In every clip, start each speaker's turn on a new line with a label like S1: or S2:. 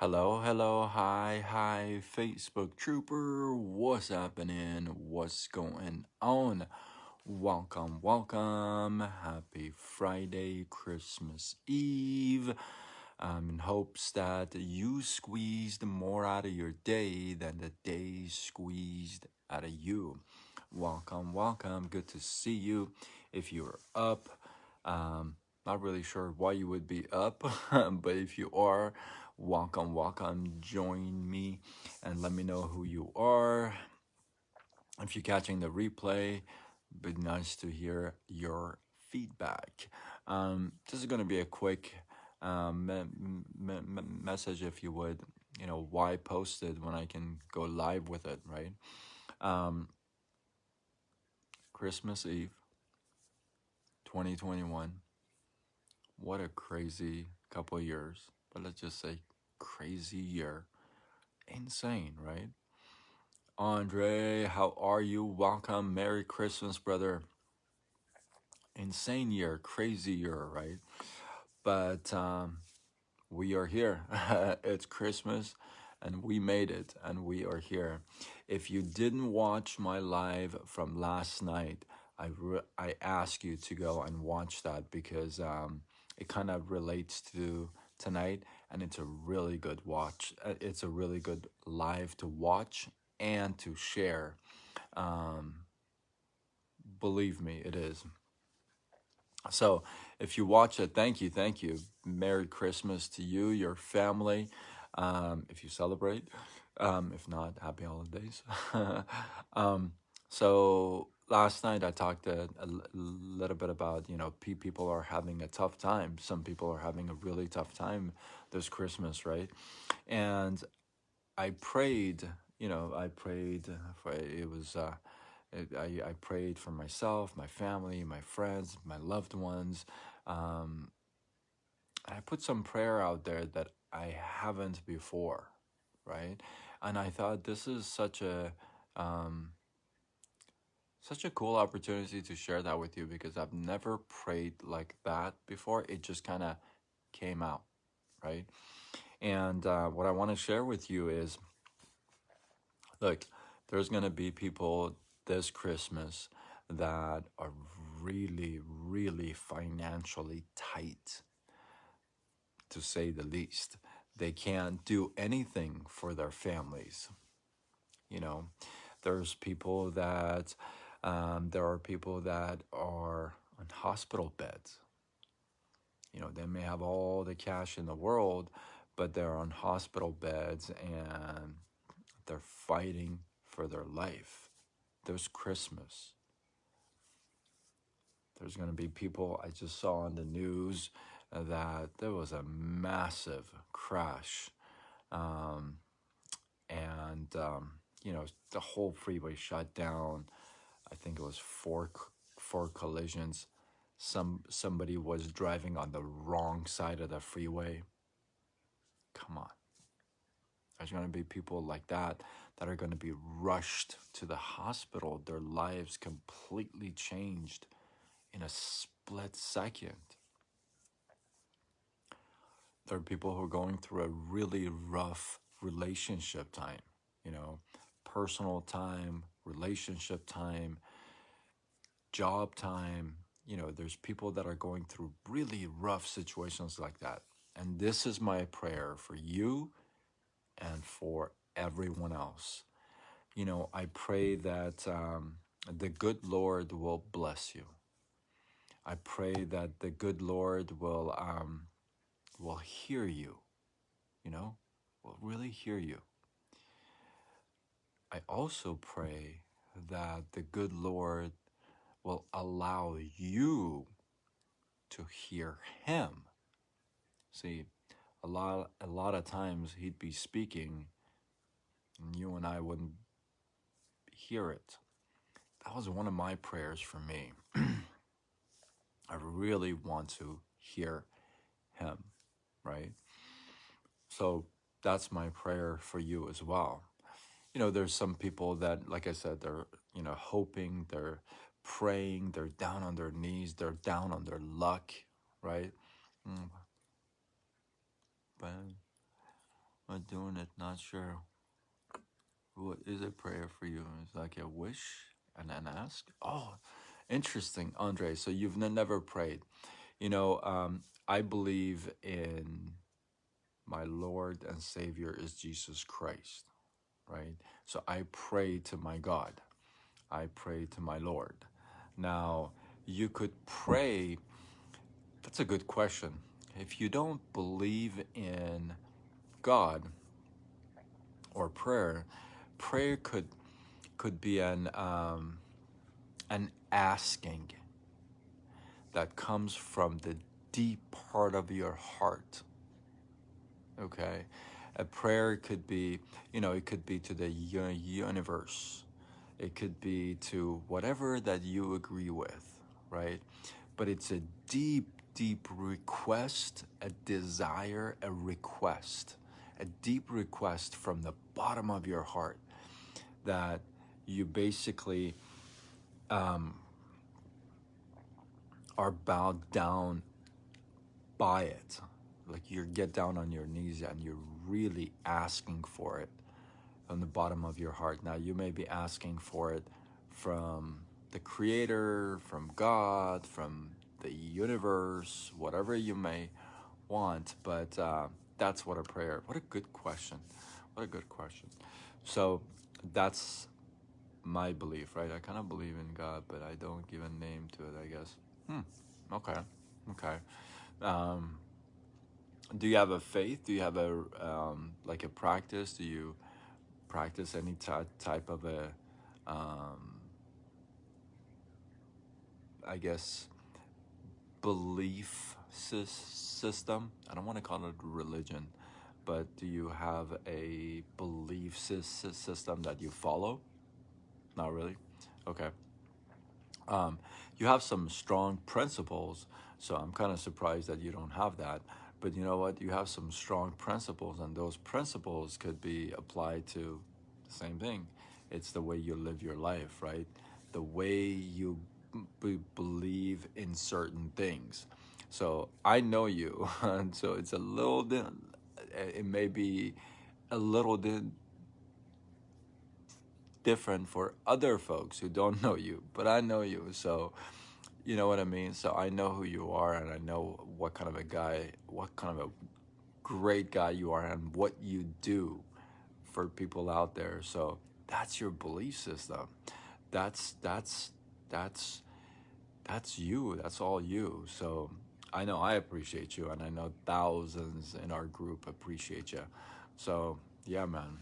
S1: Hello, hello, hi, Facebook trooper. What's happening? What's going on? Welcome. Happy Friday, Christmas Eve. In hopes that you squeezed more out of your day than the day squeezed out of you. Welcome. Good to see you. If you're up, not really sure why you would be up, but if you are, welcome. Join me and let me know who you are. If you're catching the replay, it'd be nice to hear your feedback. This is going to be a quick message, if you would. Why post it when I can go live with it, right? Christmas Eve, 2021. What a crazy couple of years. But let's just say crazy year. Insane, right? Andre, how are you? Welcome. Merry Christmas, brother. Insane year, crazy year, right? But we are here. It's Christmas and we made it and we are here. If you didn't watch my live from last night, I ask you to go and watch that because it kind of relates to tonight and it's a really good watch. It's a really good live to watch and to share. Um, Believe me, it is. So if you watch it, thank you. Merry Christmas to you, your family, if you celebrate. If not, happy holidays. um, so last night I talked a little bit about, people are having a tough time. Some people are having a really tough time this Christmas, right? And I prayed, I prayed for it was I prayed for myself, my family, my friends, my loved ones. Um, I put some prayer out there that I haven't before, right? And I thought this is um, such a cool opportunity to share that with you because I've never prayed like that before. It just kind of came out, right? And what I want to share with you is, look, there's going to be people this Christmas that are really financially tight, to say the least. They can't do anything for their families. You know, there's people that, there are people that are on hospital beds. They may have all the cash in the world, but they're on hospital beds and they're fighting for their life. There's Christmas. There's going to be people, I just saw on the news that there was a massive crash. Um, and, the whole freeway shut down. I think it was four collisions. Somebody was driving on the wrong side of the freeway. Come on. There's going to be people like that are going to be rushed to the hospital. Their lives completely changed in a split second. There are people who are going through a really rough relationship time, you know, personal time, relationship time, job time. There's people that are going through really rough situations like that. And this is my prayer for you and for everyone else. I pray that the good Lord will bless you. I pray that the good Lord will hear you, will really hear you. I also pray that the good Lord will allow you to hear him. See, a lot of times he'd be speaking and you and I wouldn't hear it. That was one of my prayers for me. I really want to hear him, right? So that's my prayer for you as well. There's some people that, like I said, they're, hoping, they're praying, they're down on their knees, they're down on their luck, right? Mm, But Not doing it, not sure. What is a prayer for you? It's like a wish and an ask? Oh, interesting, Andre. So you've never prayed. I believe in my Lord and Savior is Jesus Christ, right? So I pray to my God. I pray to my Lord. Now, you could pray. That's a good question. If you don't believe in God or prayer, prayer could be an asking that comes from the deep part of your heart. Okay, a prayer could be, it could be to the universe. It could be to whatever that you agree with, right? But it's a deep, deep request, a desire, a request, a deep request from the bottom of your heart that you basically are bowed down by it. Like you get down on your knees and you're really asking for it from the bottom of your heart. Now, you may be asking for it from the Creator, from God, from the universe, whatever you may want, but that's what a prayer. What a good question. What a good question. So that's my belief, right? I kind of believe in God, but I don't give a name to it, I guess. Okay. Okay. Um, do you have a faith? Do you have a like a practice? Do you practice any type of a, um, I guess, belief system? I don't want to call it religion, but do you have a belief system that you follow? Not really. Okay. Um, you have some strong principles, so I'm kind of surprised that you don't have that. But you know what? You have some strong principles, and those principles could be applied to the same thing. It's the way you live your life, right? The way you believe in certain things. So I know you, and so it's a little bit, it may be a little bit different for other folks who don't know you, but I know you. So, you know what I mean? So I know who you are, and I know what kind of a guy, what kind of a great guy you are, and what you do for people out there. So that's your belief system. That's that's that's that's you. That's all you. So I know I appreciate you, and I know thousands in our group appreciate you. So yeah, man.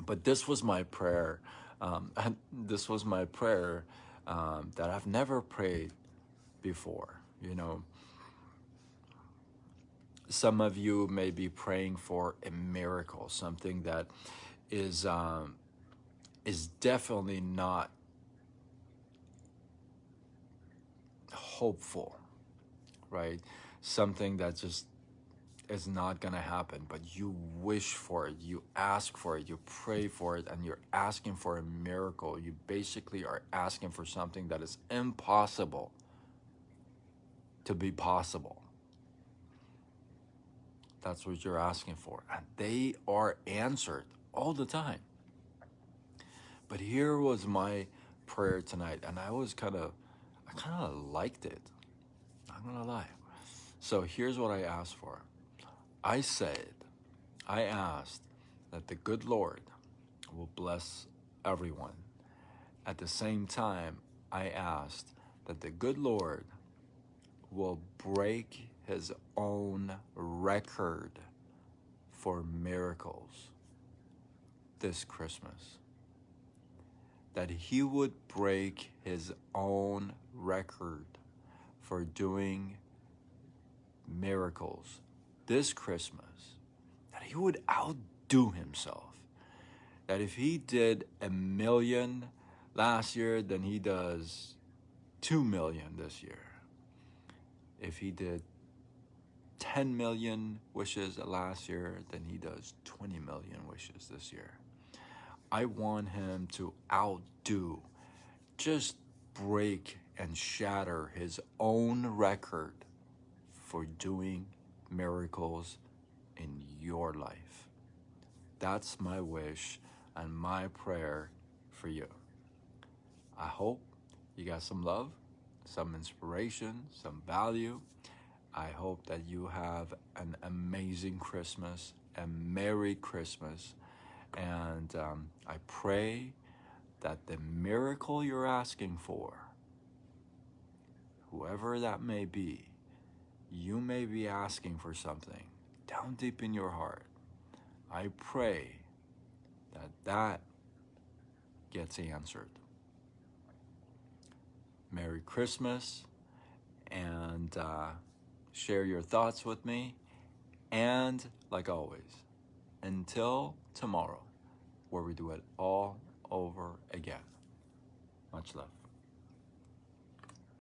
S1: But this was my prayer. And this was my prayer that I've never prayed before. Some of you may be praying for a miracle, something that is is definitely not hopeful, right? Something that just is not going to happen, but you wish for it, you ask for it, you pray for it, and you're asking for a miracle. You basically are asking for something that is impossible to be possible. That's what you're asking for. And they are answered all the time. But here was my prayer tonight, and I kind of liked it. I'm not gonna lie. So here's what I asked for. I said, I asked that the good Lord will bless everyone. At the same time, I asked that the good Lord will break his own record for miracles this Christmas. That he would break his own record for doing miracles this Christmas. That he would outdo himself. That if he did 1,000,000 last year, then he does 2,000,000 this year. If he did 10 million wishes last year, then he does 20 million wishes this year. I want him to outdo, just break and shatter his own record for doing miracles in your life. That's my wish and my prayer for you. I hope you got some love, some inspiration, some value. I hope that you have an amazing Christmas, a Merry Christmas. And I pray that the miracle you're asking for, whoever that may be, you may be asking for something down deep in your heart. I pray that that gets answered. Merry Christmas, and share your thoughts with me. And like always, until tomorrow, where we do it all over again. Much love.